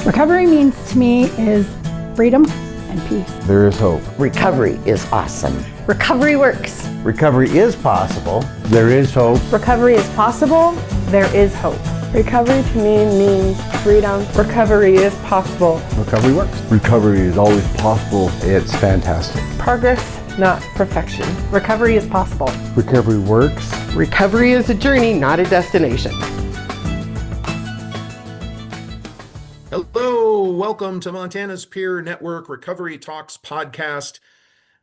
Recovery means to me is freedom and peace. There is hope. Recovery is awesome. Recovery works. Recovery is possible. There is hope. Recovery is possible. There is hope. Recovery to me means freedom. Recovery is possible. Recovery works. Recovery is always possible. It's fantastic. Progress, not perfection. Recovery is possible. Recovery works. Recovery is a journey, not a destination. Hello, welcome to Montana's Peer Network Recovery Talks podcast.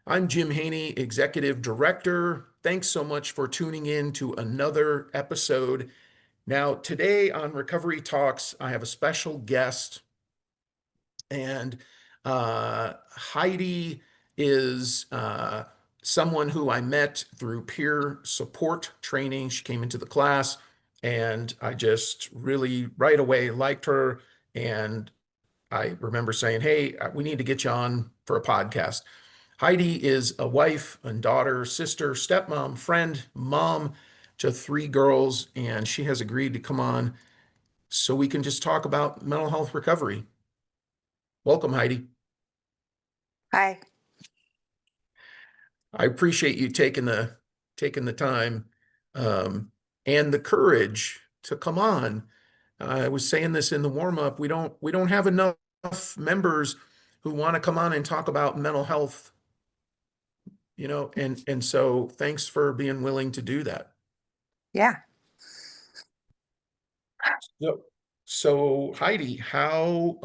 I'm Jim Hajny, Executive Director. Thanks so much for tuning in to another episode. Now, today on Recovery Talks, I have a special guest, and Heidi is someone who I met through peer support training. She came into the class, and I just really right away liked her. And I remember saying, hey, we need to get you on for a podcast. Heidi is a wife and daughter, sister, stepmom, friend, mom to 3 girls, and she has agreed to come on so we can just talk about mental health recovery. Welcome, Heidi. Hi. I appreciate you taking the time and the courage to come on. I was saying this in the warm-up. We don't have enough members who want to come on and talk about mental health, and so thanks for being willing to do that. Yeah. So Heidi, how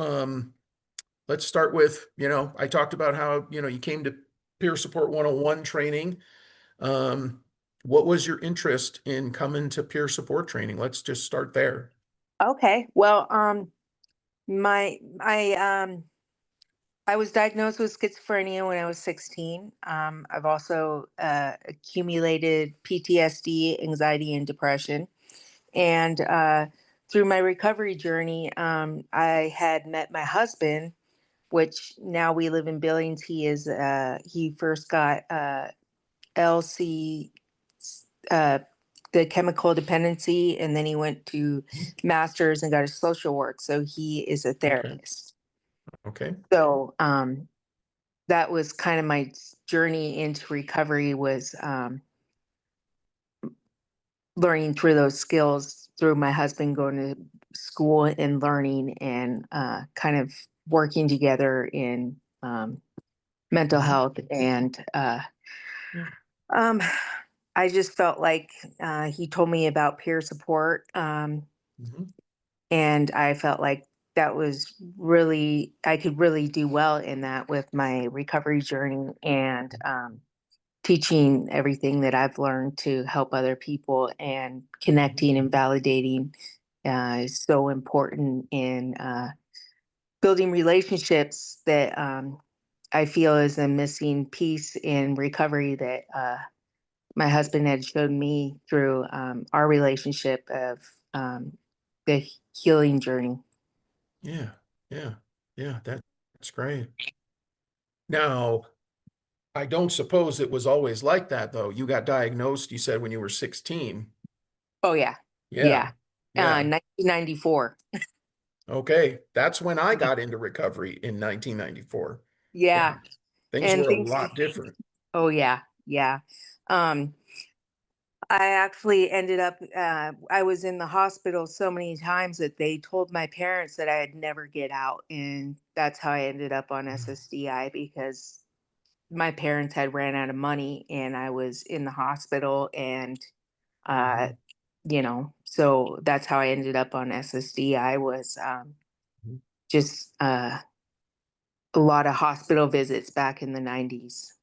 let's start with, I talked about how, you came to Peer Support 101 training. What was your interest in coming to peer support training? Let's just start there. Okay. Well, I was diagnosed with schizophrenia when I was 16. I've also accumulated PTSD, anxiety, and depression. And through my recovery journey, I had met my husband, which now we live in Billings. He first got LC, the chemical dependency, and then he went to master's and got his social work. So he is a therapist. Okay. So that was kind of my journey into recovery, was learning through those skills through my husband going to school and learning, and kind of working together in mental health. And I just felt like he told me about peer support. And I felt like that was really, I could really do well in that with my recovery journey, and teaching everything that I've learned to help other people, and connecting and validating is so important in building relationships that I feel is a missing piece in recovery that my husband had shown me through our relationship of the healing journey. Yeah. That's great. Now, I don't suppose it was always like that, though. You got diagnosed, you said, when you were 16. Oh, yeah. Yeah. 1994. Okay. That's when I got into recovery, in 1994. Yeah. Things were a lot different. Oh, yeah. I actually ended up, I was in the hospital so many times that they told my parents that I'd never get out. And that's how I ended up on SSDI, because my parents had ran out of money and I was in the hospital, and, so that's how I ended up on SSDI, was just a lot of hospital visits back in the 90s.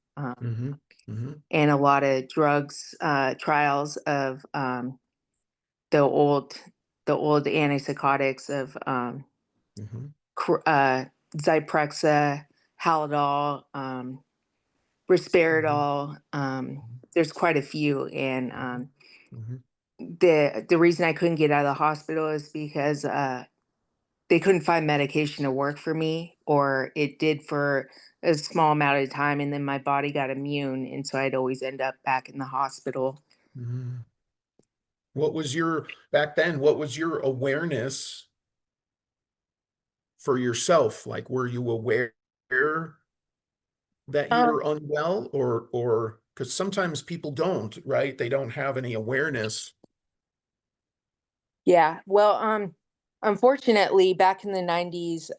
And a lot of drugs, trials of the old antipsychotics of Zyprexa, Haldol, Risperidol. There's quite a few, and the reason I couldn't get out of the hospital is because they couldn't find medication to work for me, or it did for a small amount of time, and then my body got immune, and so I'd always end up back in the hospital. Back then, what was your awareness for yourself? Like, were you aware that you were unwell, or because sometimes people don't, right? They don't have any awareness. Yeah. Well, unfortunately, back in the 90s,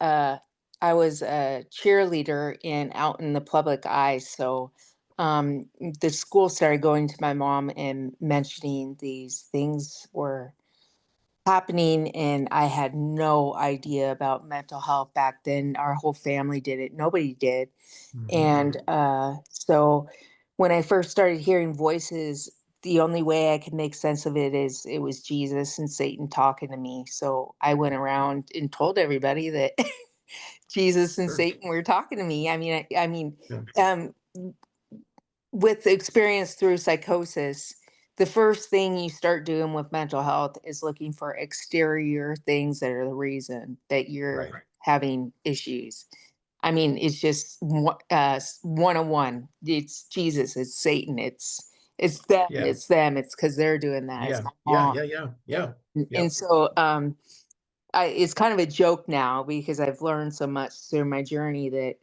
I was a cheerleader and out in the public eye. So the school started going to my mom and mentioning these things were happening, and I had no idea about mental health back then. Our whole family did it. Nobody did. And so when I first started hearing voices, the only way I could make sense of it is it was Jesus and Satan talking to me. So I went around and told everybody that Jesus and Sure. Satan were talking to me. I mean, Yeah. um, with experience through psychosis, the first thing you start doing with mental health is looking for exterior things that are the reason that you're Right. having issues. I mean, it's just 101. It's Jesus, it's Satan, it's them, Yeah. it's them, it's because they're doing that. It's Yeah. my Yeah. mom. Yeah. Yeah. Yeah. And Yep. so it's kind of a joke now because I've learned so much through my journey that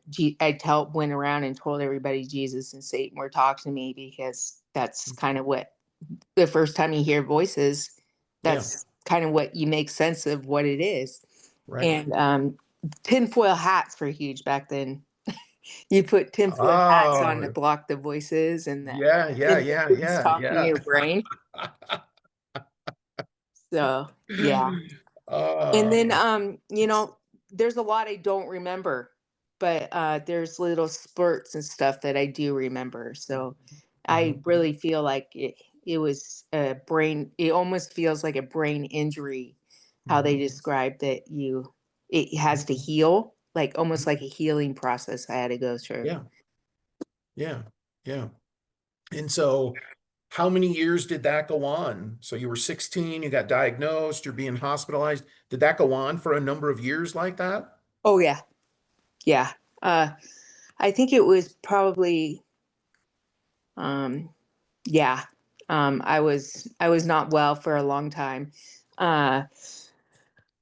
went around and told everybody Jesus and Satan were talking to me because that's kind of what the first time you hear voices, Yeah. that's kind of what you make sense of what it is. Right. And tinfoil hats were huge back then. You put tinfoil hats on to Oh, block the voices and yeah. Yeah. the Yeah. things Yeah. talking in Yeah. your brain. So yeah. And then Uh, there's a lot I don't remember, but there's little spurts and stuff that I do remember. So I mhm. really feel like it was a brain, it almost feels like a brain injury, how they describe that it has to heal, like almost like a healing process I had to go through. Yeah. Yeah. Yeah. And so, how many years did that go on? So you were 16, you got diagnosed, you're being hospitalized. Did that go on for a number of years like that? Oh yeah. Yeah. Uh, I think it was probably, um, yeah. I was not well for a long time. Uh,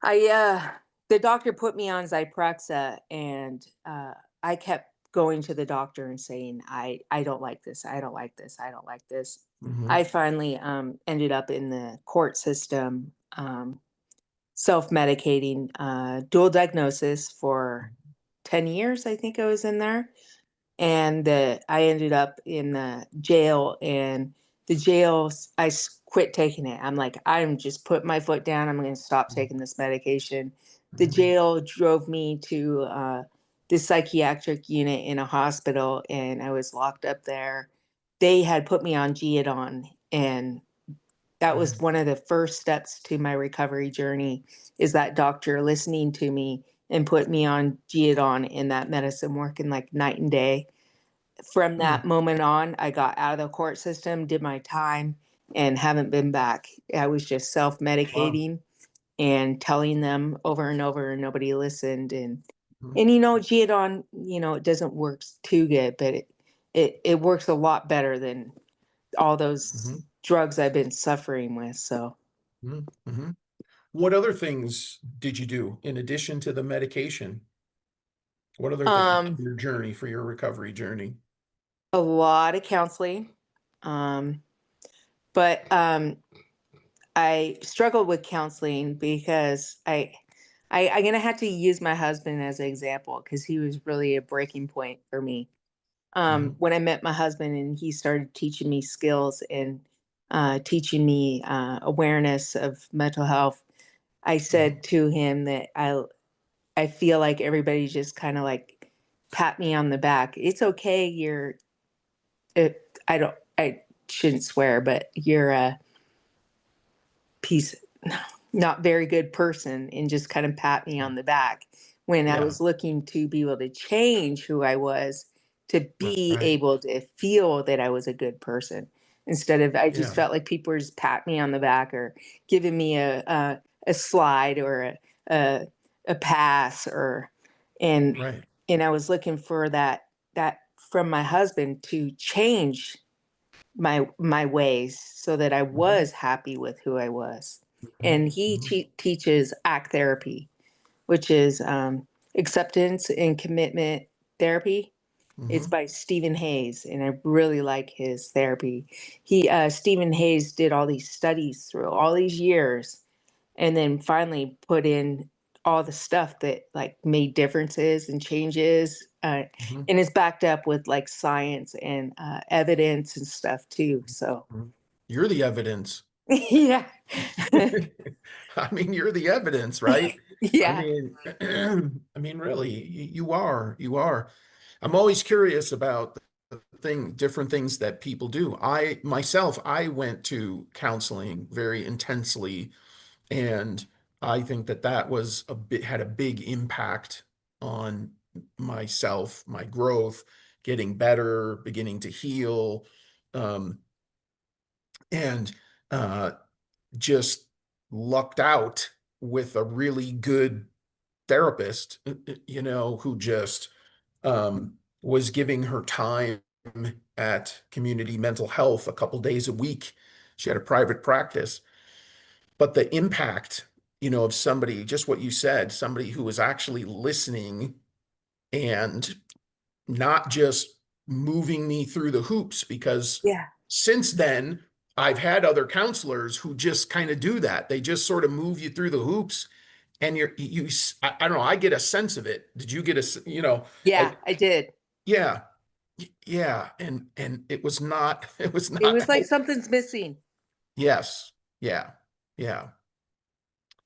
the doctor put me on Zyprexa, and I kept going to the doctor and saying, I don't like this. I don't like this. I don't like this. Mm-hmm. I finally ended up in the court system, self-medicating, dual diagnosis for 10 years. I think I was in there, and I ended up in the jail, and the jail, quit taking it. I'm like, I'm just putting my foot down. I'm going to stop taking this medication. The jail drove me to the psychiatric unit in a hospital, and I was locked up there. They had put me on Geodon, and that was one of the first steps to my recovery journey, is that doctor listening to me and put me on Geodon, and that medicine working like night and day. From Hmm. that moment on, I got out of the court system, did my time, and haven't been back. I was just Wow. self-medicating and telling them over and over, and nobody listened. And Mhm. and Geodon, it doesn't work too good, but it works a lot better than all those Mhm. drugs I've been suffering with. So Mhm. Mhm. What other things did you do in addition to the medication? What other things um for your journey, for your recovery journey? a lot of counseling. But I struggled with counseling because I'm gonna have to use my husband as an example because he was really a breaking point for me. Mhm. When I met my husband and he started teaching me skills and teaching me awareness of mental health, I Mhm. said to him that I feel like everybody just kind of like pat me on the back. It's okay. I shouldn't swear, but you're a piece, not very good person, and just kind of pat me on the back when I Yeah. was looking to be able to change who I was, to be Right. able to feel that I was a good person. Instead of, I just Yeah. felt like people were just pat me on the back or giving me a slide or a a pass, or and Right. and I was looking for that from my husband to change my ways so that I Mhm. was happy with who I was. Mhm. And he Mhm. teaches act therapy. which is acceptance and commitment therapy. It's Mhm. by Stephen Hayes, and I really like his therapy. Stephen Hayes did all these studies through all these years, and then finally put in all the stuff that like made differences and changes, Mhm. and it's backed up with like science and evidence and stuff too. So Mhm. You're the evidence. yeah, I mean, you're the evidence, right? I yeah, mean, I mean, really, you are. You are. I'm always curious about the different things that people do. I myself, I went to counseling very intensely, and I think that that was had a big impact on myself, my growth, getting better, beginning to heal, um, and uh, just lucked out with a really good therapist, who just was giving her time at community mental health a couple days a week. She had a private practice, but the impact, of somebody, just what you said, somebody who was actually listening and not just moving me through the hoops, because yeah, since then I've had other counselors who just kind of do that. They just sort of move you through the hoops, and I don't know, I get a sense of it. Did you get yeah. like, I did. yeah, yeah, and it was not it was It not was like something's missing. yes, yeah, yeah,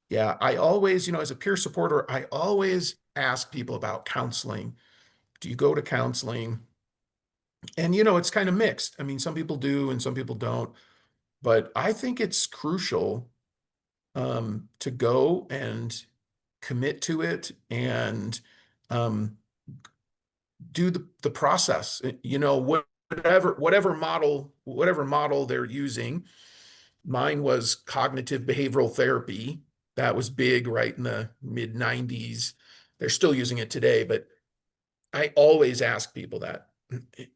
yeah. I always, as a peer supporter, I always ask people about counseling. Do you go to counseling? And it's kind of mixed. I mean, some people do and some people don't, but I think it's crucial to go and commit to it and um, do the process. Whatever model they're using. Mine was cognitive behavioral therapy. That was big right in the mid 90s. They're still using it today, but I always ask people that.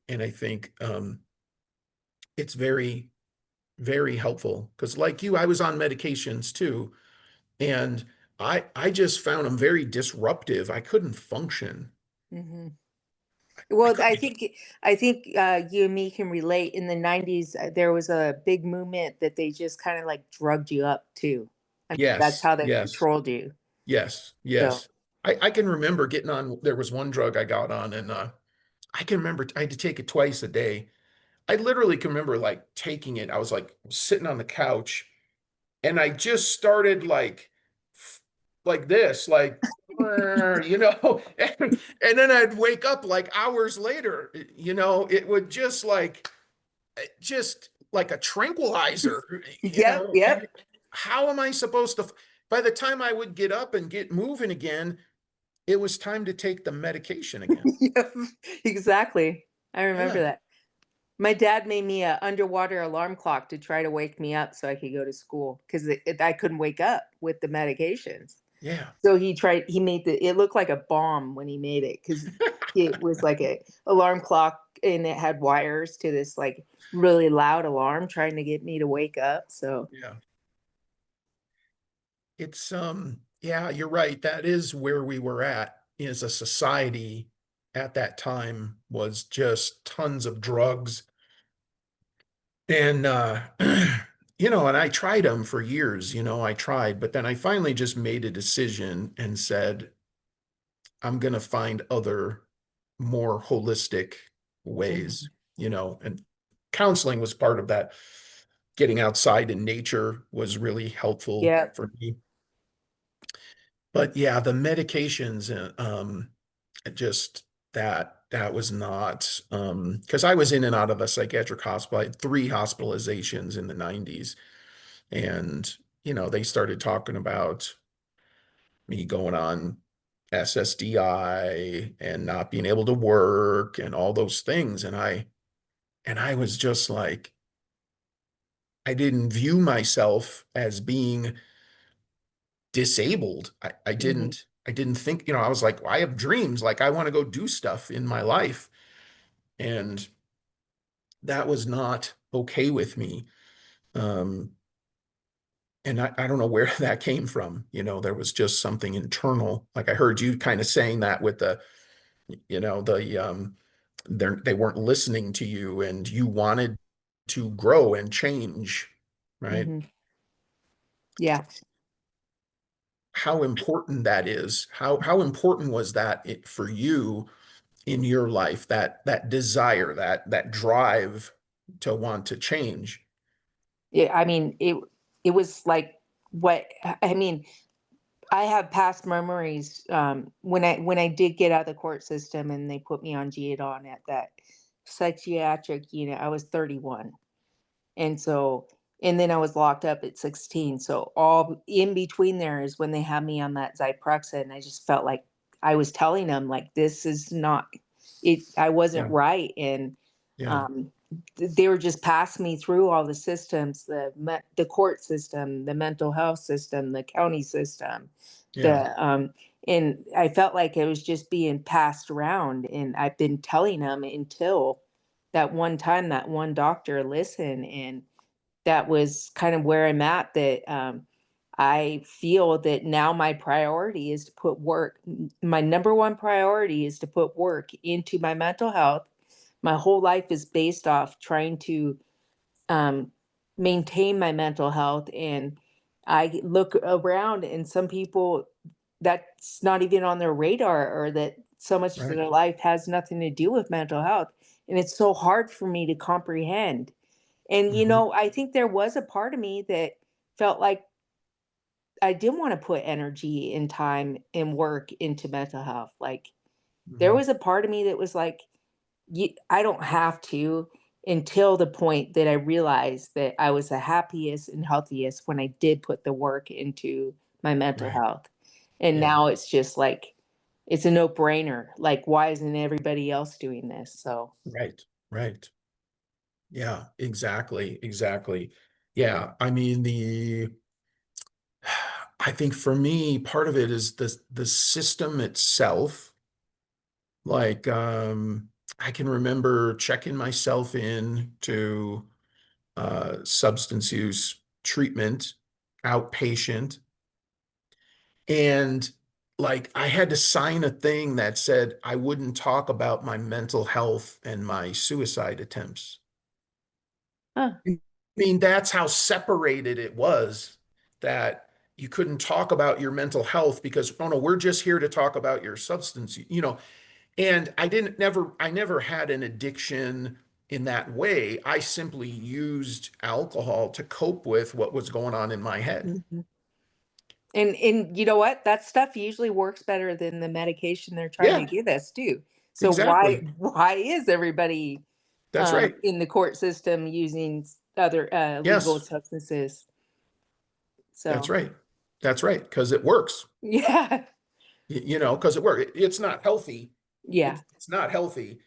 And I think it's very, very helpful, because like you, I was on medications too. And I just found them very disruptive. I couldn't function. Hmm. I Well, I couldn't. think I think you and me can relate. In the '90s, there was a big movement that they just kind of like drugged you up too. I mean, that's Yes, how they yes, controlled you. yes, So yes. I can remember getting on, there was one drug I got on, and I can remember I had to take it twice a day. I literally can remember like taking it. I was like sitting on the couch, and I just started like this, like and then I'd wake up like hours later. It would just like a tranquilizer, yep, and yep, how am I supposed to, by the time I would get up and get moving again, it was time to take the medication again. yep, exactly. I remember Yeah, that. My dad made me a underwater alarm clock to try to wake me up so I could go to school because I couldn't wake up with the medications. yeah. So he made it looked like a bomb when he made it because it was like a alarm clock and it had wires to this like really loud alarm trying to get me to wake up. So Yeah. It's yeah, you're right. That is where we were at as a society at that time, was just tons of drugs. And and I tried them for years, I tried, but then I finally just made a decision and said, I'm going to find other more holistic ways, mhm. and counseling was part of that. Getting outside in nature was really helpful Yeah, for me. But yeah, the medications, just that was not, because I was in and out of a psychiatric hospital. I had 3 hospitalizations in the 90s. And, they started talking about me going on SSDI and not being able to work and all those things. And I was just like, I didn't view myself as being disabled. I hmm, didn't think, I was like, well, I have dreams. Like I want to go do stuff in my life. And that was not okay with me. Um, And I don't know where that came from. There was just something internal. Like I heard you kind of saying that with they weren't listening to you and you wanted to grow and change, right? Hmm. Yeah. How important that is. How important was that for you in your life, that desire, that drive to want to change? Yeah. I mean, it was like what I mean, I have past memories when I did get out of the court system and they put me on Geodon at that psychiatric unit. I was 31. And so, and then I was locked up at 16. So all in between there is when they had me on that Zyprexa, and I just felt like I was telling them like this is not it. I wasn't Yeah, right, and yeah, um, they were just passing me through all the systems, the court system, the mental health system, the county system, yeah, the and I felt like it was just being passed around, and I've been telling them until that one time that one doctor listened, and that was kind of where I'm at. That I feel that now my priority is to put work. My number one priority is to put work into my mental health. My whole life is based off trying to um, maintain my mental health. And I look around, and some people that's not even on their radar, or that so much of right. their life has nothing to do with mental health. And it's so hard for me to comprehend. And, Hmm. I think there was a part of me that felt like I didn't want to put energy and time and work into mental health. Like, there Hmm. was a part of me that was like, I don't have to, until the point that I realized that I was the happiest and healthiest when I did put the work into my mental Right. health. And Yeah. now it's just like, it's a no brainer. Like, why isn't everybody else doing this? So, Right. Right. Yeah, exactly. Exactly. Yeah. I mean, I think for me, part of it is the system itself. Like, I can remember checking myself in to substance use treatment, outpatient, and like I had to sign a thing that said I wouldn't talk about my mental health and my suicide attempts. huh. I mean, that's how separated it was, that you couldn't talk about your mental health because, oh no, we're just here to talk about your substance. And I never had an addiction in that way. I simply used alcohol to cope with what was going on in my head. Mhm. And you know what? That stuff usually works better than the medication they're trying to Yeah, give us too. So why exactly. why is everybody That's right. in the court system using other legal Yes, substances? that's So right. That's right. Because it works, yeah, because it works. It's not healthy. yeah. It's not healthy,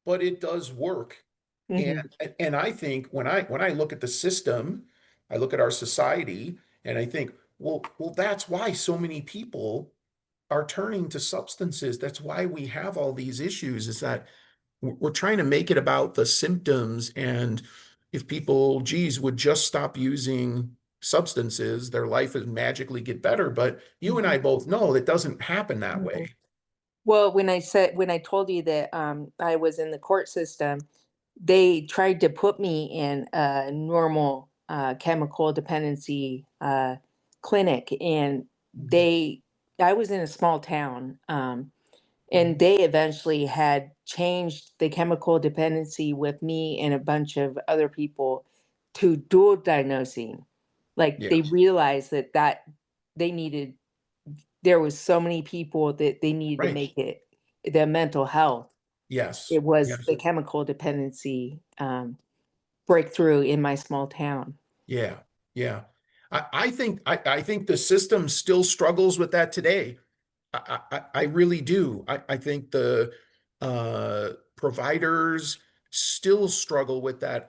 but it does work. And Hmm. and I think when I look at the system, I look at our society, and I think, well, that's why so many people are turning to substances. That's why we have all these issues, is that we're trying to make it about the symptoms. And if people, geez, would just stop using substances, their life would magically get better. But you and Hmm. I both know that doesn't happen that Hmm. way. Well, when I told you that I was in the court system, they tried to put me in a normal chemical dependency clinic, and Mhm. I was in a small town, and they eventually had changed the chemical dependency with me and a bunch of other people to dual diagnosing. Like, Yeah, they realized that they needed there was so many people that they needed to right. make it the mental health. Yes, It was yes. the chemical dependency breakthrough in my small town. Yeah, yeah. I think the system still struggles with that today. I really do. I think the providers still struggle with that.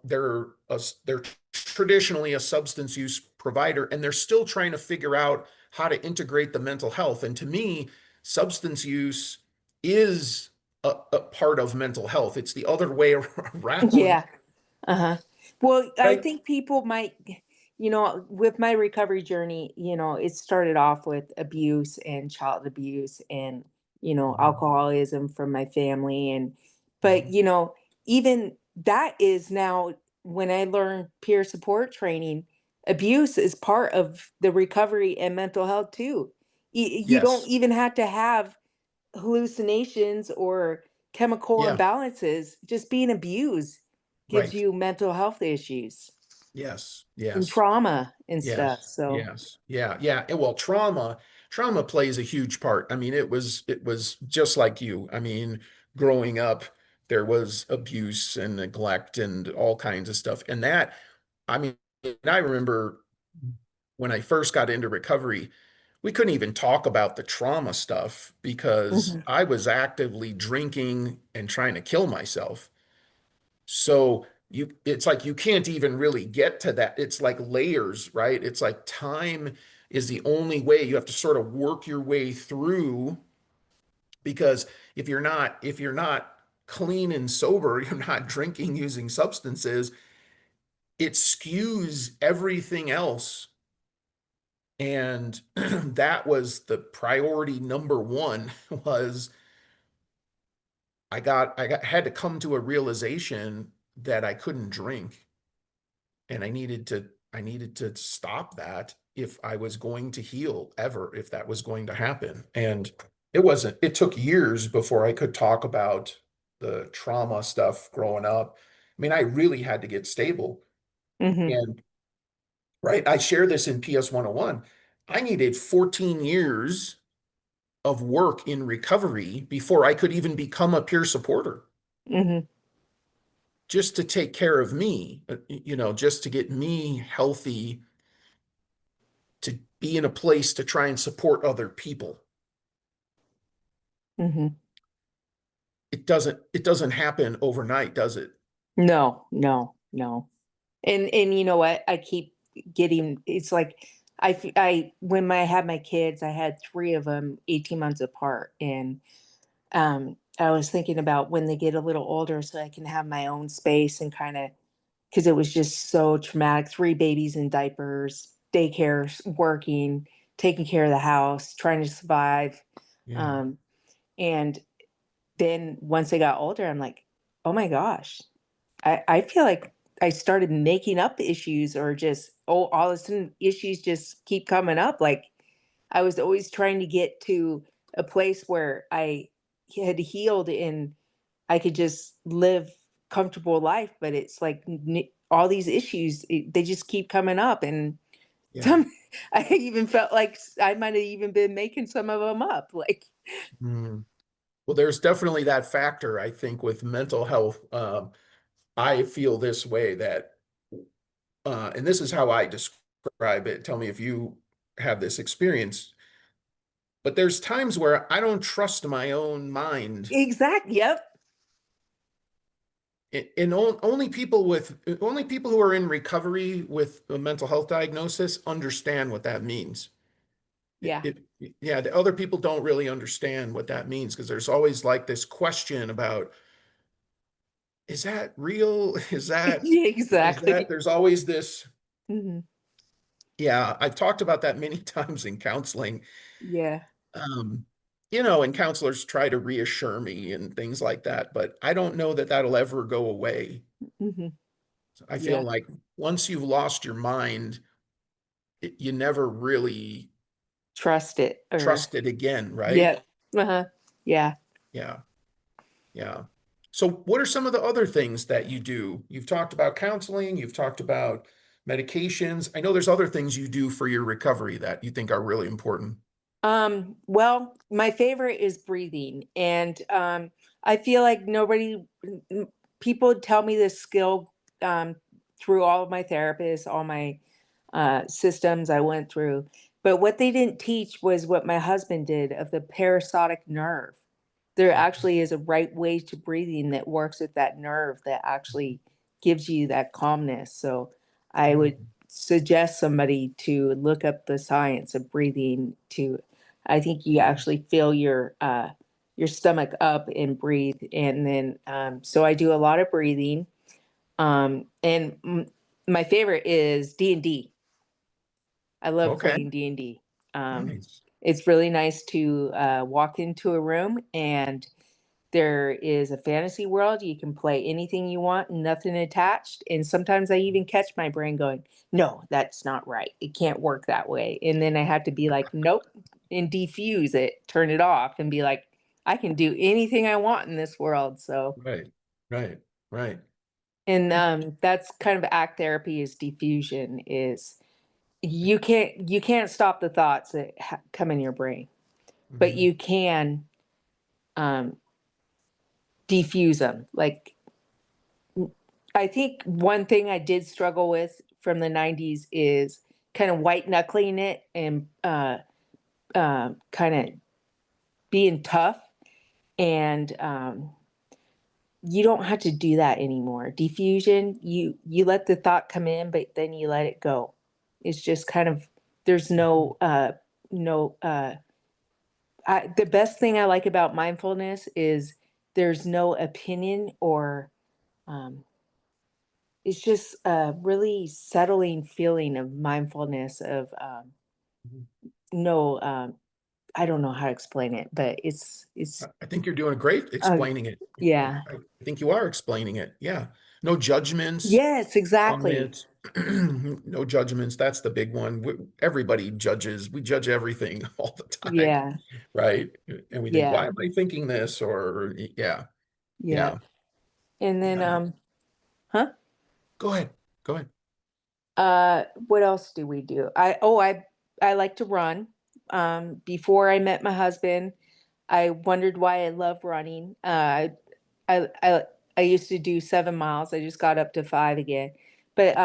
They're traditionally a substance use provider, and they're still trying to figure out how to integrate the mental health. And to me, substance use is a part of mental health. It's the other way around, Yeah. Uh-huh. Well, I right? think people might with my recovery journey, it started off with abuse and child abuse and, alcoholism from my family. But, even that is now when I learned peer support training, abuse is part of the recovery and mental health too. You don't Yes. even have to have hallucinations or chemical Yeah. imbalances. Just being abused gives Right. you mental health issues Yes. and Yes. trauma and stuff. Yes. So, Yes. Yeah. Yeah. Well, trauma plays a huge part. I mean, it was just like you. I mean, growing up, there was abuse and neglect and all kinds of stuff. And that, I mean, I remember when I first got into recovery, we couldn't even talk about the trauma stuff because mhm, I was actively drinking and trying to kill myself. So it's like you can't even really get to that. It's like layers, right? It's like time is the only way. You have to sort of work your way through because if you're not clean and sober, you're not drinking using substances, it skews everything else. And that was the priority number one was I had to come to a realization that I couldn't drink and I needed to stop that if I was going to heal ever, if that was going to happen. And it took years before I could talk about the trauma stuff growing up. I mean, I really had to get stable. mhm, And right, I share this in PS 101. I needed 14 years of work in recovery before I could even become a peer supporter, mhm, just to take care of me, just to get me healthy, to be in a place to try and support other people. mhm. It doesn't happen overnight, does it? No, no, no. And you know what? I keep getting. It's like when I had my kids, I had three of them 18 months apart, and I was thinking about when they get a little older, so I can have my own space and kind of because it was just so traumatic. Three babies in diapers, daycare, working, taking care of the house, trying to survive. Yeah. Um, and then once they got older, I'm like, oh my gosh, I feel like I started making up issues or just, all of a sudden issues just keep coming up. Like I was always trying to get to a place where I had healed and I could just live comfortable life, but it's like all these issues, they just keep coming up. And Yeah. some, I even felt like I might have even been making some of them up. Like, Mm. Well, there's definitely that factor, I think, with mental health. I feel this way that, and this is how I describe it. Tell me if you have this experience. But there's times where I don't trust my own mind. yep. And only people who are in recovery with a mental health diagnosis understand what that means. Yeah. Yeah, the other people don't really understand what that means because there's always like this question about, is that real? Is that, Exactly. there's always this, Hmm. yeah, I've talked about that many times in counseling. Yeah. Um, and counselors try to reassure me and things like that, but I don't know that that'll ever go away. Hmm. I feel Yeah. like once you've lost your mind, you never really Trust it or, trust it again, right? yeah. Uh-huh. Yeah. Yeah, yeah. So what are some of the other things that you do? You've talked about counseling, you've talked about medications. I know there's other things you do for your recovery that you think are really important. Well, my favorite is breathing. And I feel like people tell me this skill um, through all of my therapists, all my systems I went through. But what they didn't teach was what my husband did of the parasitic nerve. There actually is a right way to breathing that works with that nerve that actually gives you that calmness. So I would Mm, suggest somebody to look up the science of breathing to I think you actually fill your stomach up and breathe. And then so I do a lot of breathing. And my favorite is D&D. I love Okay. playing D&D. Nice. It's really nice to walk into a room and there is a fantasy world. You can play anything you want, nothing attached. And sometimes I even catch my brain going, no, that's not right. It can't work that way. And then I have to be like, nope, and defuse it, turn it off, and be like, I can do anything I want in this world. So, Right. Right. Right. and that's kind of act therapy is diffusion is you can't stop the thoughts that come in your brain, but Mhm. you can um, defuse them. Like I think one thing I did struggle with from the 90s is kind of white knuckling it and kind of being tough. And you don't have to do that anymore. Diffusion, you let the thought come in, but then you let it go. It's just kind of there's no the best thing I like about mindfulness is there's no opinion or um, it's just a really settling feeling of mindfulness of Mhm. no I don't know how to explain it, but I it's I think you're doing great uh, explaining it. yeah. I think you are explaining it. Yeah. No judgments Yes, on exactly. it. No judgments. That's the big one. Everybody judges. We judge everything all the time, Yeah. right? And we think, why Yeah. am I thinking this? Or yeah, Yeah. yeah, And then yeah. huh? Go ahead. Go ahead. What else do we do? I like to run. Before I met my husband, I wondered why I love running. I I I used to do 7 miles. I just got up to 5 again. But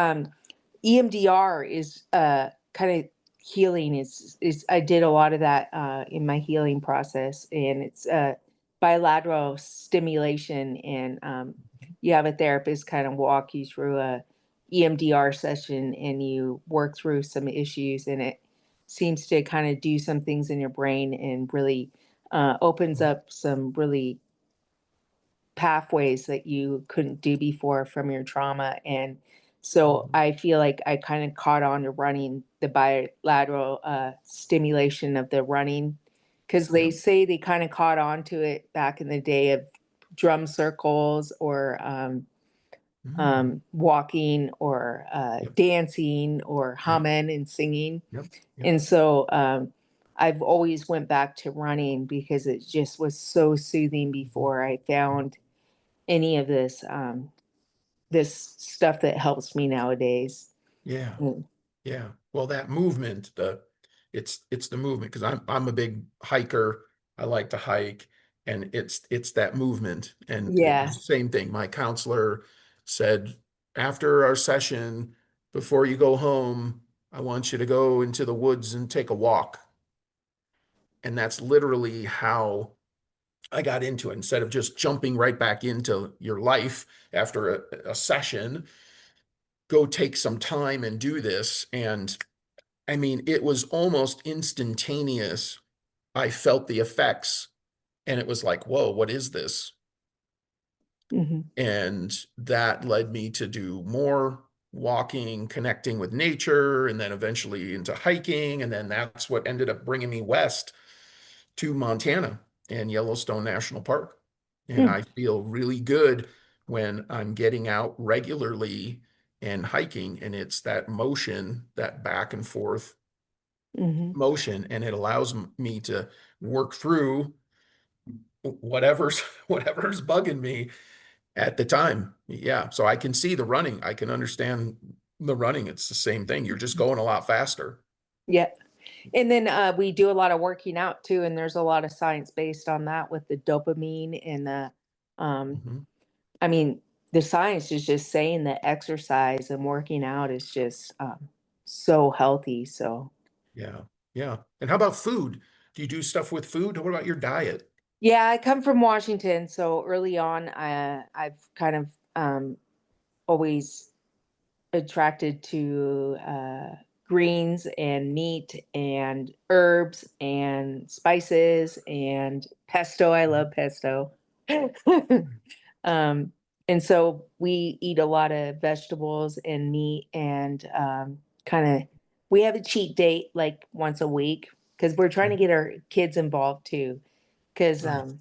EMDR is kind of healing. Is I did a lot of that in my healing process, and it's bilateral stimulation. And you have a therapist kind of walk you through a EMDR session, and you work through some issues, and it seems to kind of do some things in your brain and really opens up some really pathways that you couldn't do before from your trauma. And so Mhm. I feel like I kind of caught on to running the bilateral stimulation of the running because they Yep. say they kind of caught on to it back in the day of drum circles or Mm. walking or Yep. dancing or Yep. humming and singing. Yep. Yep. And so I've always went back to running because it just was so soothing Mhm. before I found any of this stuff that helps me nowadays. Yeah. Mm. Yeah. Well, that movement, it's the movement because I'm a big hiker. I like to hike, and it's that movement. And it was Yeah. the same thing. My counselor said after our session, before you go home, I want you to go into the woods and take a walk. And that's literally how I got into it. Instead of just jumping right back into your life after a session, go take some time and do this. And I mean, it was almost instantaneous. I felt the effects and it was like, whoa, what is this? Hmm. And that led me to do more walking, connecting with nature, and then eventually into hiking. And then that's what ended up bringing me west to Montana and Yellowstone National Park. And Mm. I feel really good when I'm getting out regularly and hiking, and it's that motion, that back and forth Hmm. motion, and it allows me to work through whatever's whatever's bugging me at the time. Yeah, so I can see the running. I can understand the running. It's the same thing. You're just going a lot faster. Yeah. And then we do a lot of working out too, and there's a lot of science based on that with the dopamine and the um Mhm. I mean, the science is just saying that exercise and working out is just so healthy. So Yeah, yeah. And how about food? Do you do stuff with food? What about your diet? yeah, I come from Washington, so early on, I've kind of always attracted to greens and meat and herbs and spices and pesto. I love pesto. um, and so we eat a lot of vegetables and meat and kind of we have a cheat date like once a week because we're trying to get our kids involved too. Because Right.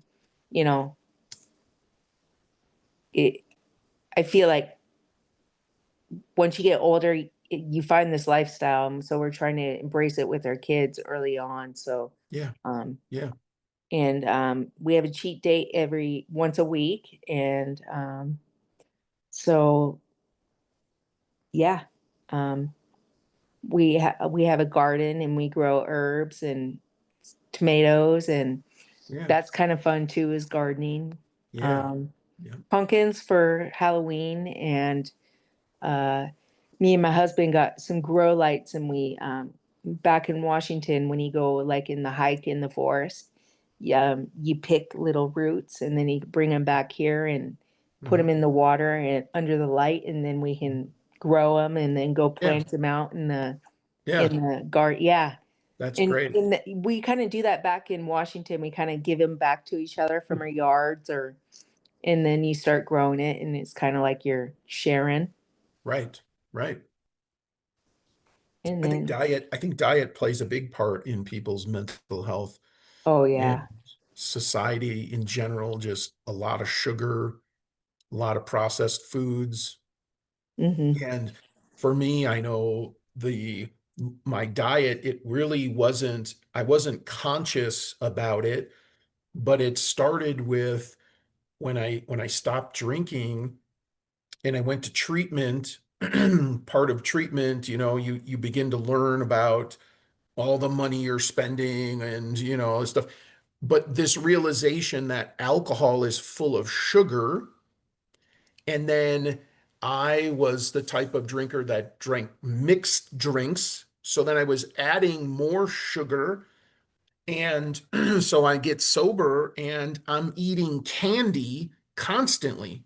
you know, it. I feel like once you get older, you find this lifestyle, so we're trying to embrace it with our kids early on. So, Yeah. um, Yeah. and we have a cheat date every once a week, and so yeah, um, we have a garden and we grow herbs and tomatoes, and Yeah. that's kind of fun too, is gardening. Yeah. Um, Yeah. Pumpkins for Halloween, and uh, me and my husband got some grow lights, and we back in Washington, when you go like in the hike in the forest, you pick little roots and then you bring them back here and put them Mhm. in the water and under the light, and then we can grow them and then go Yeah. plant them out Yeah. in the garden. Yeah. That's And great. we kind of do that back in Washington. We kind of give them back to each other from our yards, or and then you start growing it, and it's kind of like you're sharing. Right. Right. And I think then, diet plays a big part in people's mental health oh and yeah. society in general, just a lot of sugar, a lot of processed foods. Hmm. And for me, I know my diet, it really wasn't, I wasn't conscious about it, but it started with when I stopped drinking and I went to treatment. Part of treatment, you begin to learn about all the money you're spending and all this stuff. But this realization that alcohol is full of sugar, and then I was the type of drinker that drank mixed drinks. So then I was adding more sugar. And so I get sober and I'm eating candy constantly.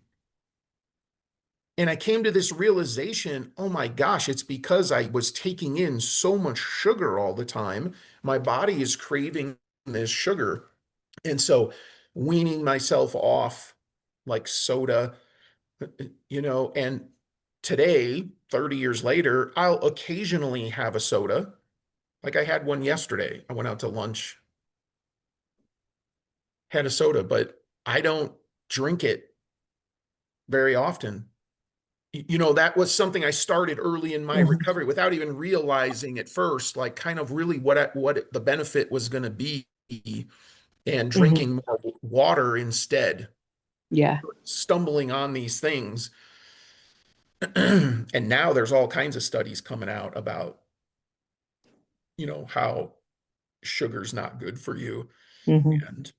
And I came to this realization, oh my gosh, it's because I was taking in so much sugar all the time. My body is craving this sugar. And so weaning myself off like soda, and today, 30 years later, I'll occasionally have a soda. Like I had one yesterday. I went out to lunch, had a soda, but I don't drink it very often. That was something I started early in my Hmm. recovery without even realizing at first, like kind of really what the benefit was going to be, and Hmm. drinking more water instead, Yeah. stumbling on these things. And now there's all kinds of studies coming out about, how sugar's not good for you, Hmm. and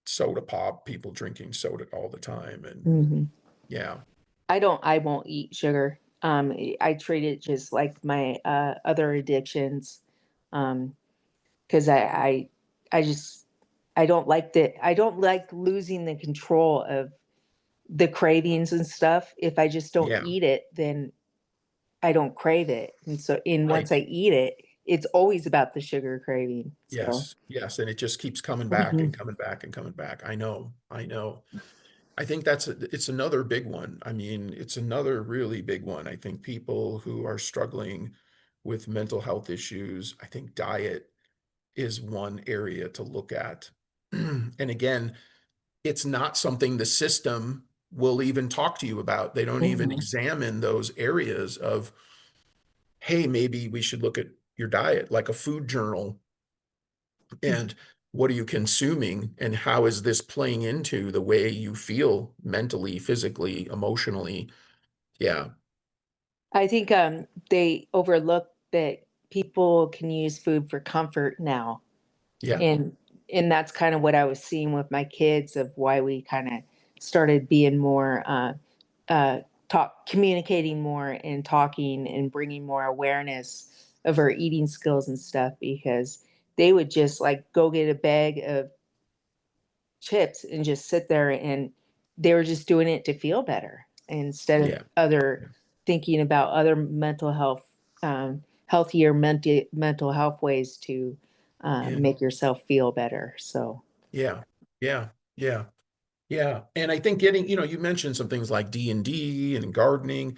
soda pop, people drinking soda all the time. And Hmm. yeah, I won't eat sugar. I treat it just like my other addictions. Cause I just, I don't like losing the control of the cravings and stuff. If I just don't yeah, eat it, then I don't crave it. And so once right. I eat it, it's always about the sugar craving. So. Yes, yes. And it just keeps coming back and Mhm. coming back and coming back. I know, I know. I think it's another big one. I mean, it's another really big one. I think people who are struggling with mental health issues, I think diet is one area to look at. And again, it's not something the system will even talk to you about. They don't even Mhm. examine those areas of, hey, maybe we should look at your diet, like a food journal, and what are you consuming and how is this playing into the way you feel mentally, physically, emotionally? Yeah, I think they overlook that people can use food for comfort now, yeah, and that's kind of what I was seeing with my kids, of why we kind of started being more uh, communicating more and talking and bringing more awareness of our eating skills and stuff, because they would just like go get a bag of chips and just sit there, and they were just doing it to feel better instead of yeah, other thinking about other mental health, healthier mental health ways to yeah, make yourself feel better. So. yeah, yeah, yeah, yeah. And I think getting, you mentioned some things like D&D and gardening.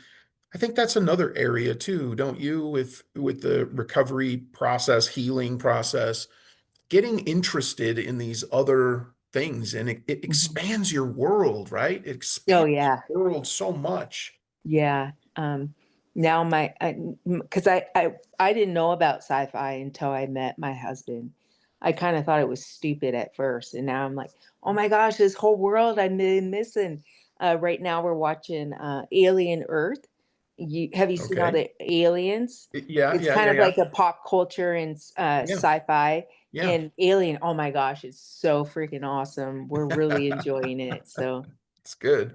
I think that's another area too, don't you, with the recovery process, healing process, getting interested in these other things, and it expands your world, right? It Oh expands yeah. your world so much. Yeah. Now because I didn't know about sci-fi until I met my husband. I kind of thought it was stupid at first, and now I'm like, oh my gosh, this whole world I've been missing. Right now we're watching Alien Earth. Have you seen all Okay. the aliens? Yeah, It's yeah, kind yeah, of yeah. like a pop culture and Yeah, sci-fi. yeah. And Alien, oh my gosh, it's so freaking awesome. We're really enjoying it. So. It's good.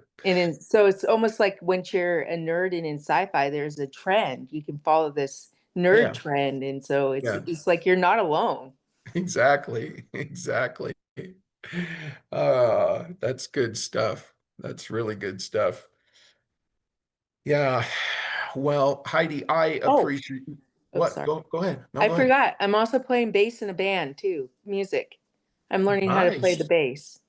So it's almost like once you're a nerd and in sci-fi, there's a trend. You can follow this nerd Yeah, trend, and so yeah. it's like you're not alone. Exactly. Exactly. That's good stuff. That's really good stuff. Yeah. Well, Heidi, I Oh, appreciate oops, what? sorry. Go ahead. No, I go ahead. forgot. I'm also playing bass in a band too, music. I'm learning how to play the Nice. bass.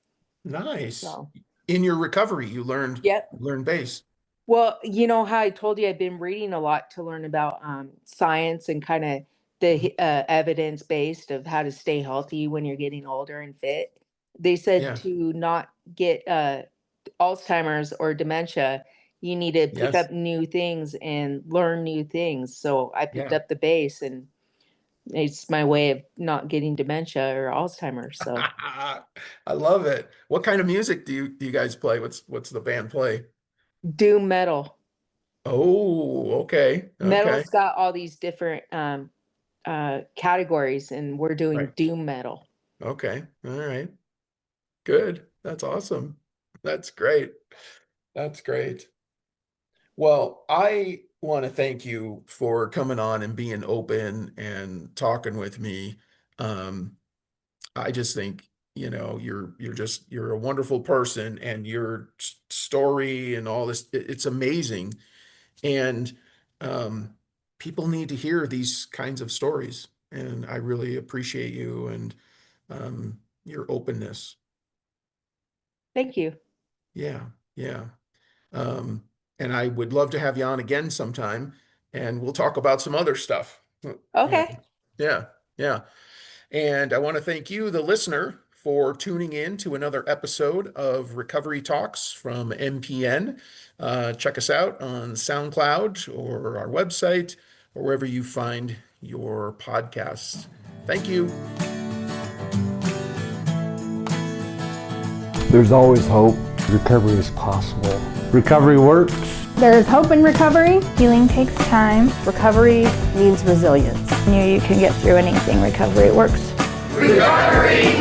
Nice. So, In your recovery, yep. you learned bass. Well, you know how I told you I've been reading a lot to learn about science and kind of Mhm. the evidence based of how to stay healthy when you're getting older and fit. They said Yeah. to not get Alzheimer's or dementia, you need to pick Yes. up new things and learn new things. So I picked Yeah. up the bass, and it's my way of not getting dementia or Alzheimer's. So I love it. What kind of music do you guys play? What's the band play? doom metal. Oh, okay. Okay. Metal's got all these different categories, and we're doing Right. doom metal. Okay. All right. Good. That's awesome. That's great. That's great. Well, I want to thank you for coming on and being open and talking with me. Um, I just think, you're a wonderful person, and your story and all this, it's amazing. And um, people need to hear these kinds of stories. And I really appreciate you and your openness. Thank you. Yeah, yeah. Um, and I would love to have you on again sometime, and we'll talk about some other stuff. Yeah, Okay. yeah, yeah. And I want to thank you, the listener, for tuning in to another episode of Recovery Talks from MPN. Check us out on SoundCloud or our website or wherever you find your podcasts. Thank you. There's always hope. Recovery is possible. Recovery works. There is hope in recovery. Healing takes time. Recovery means resilience. You can get through anything. Recovery works. Recovery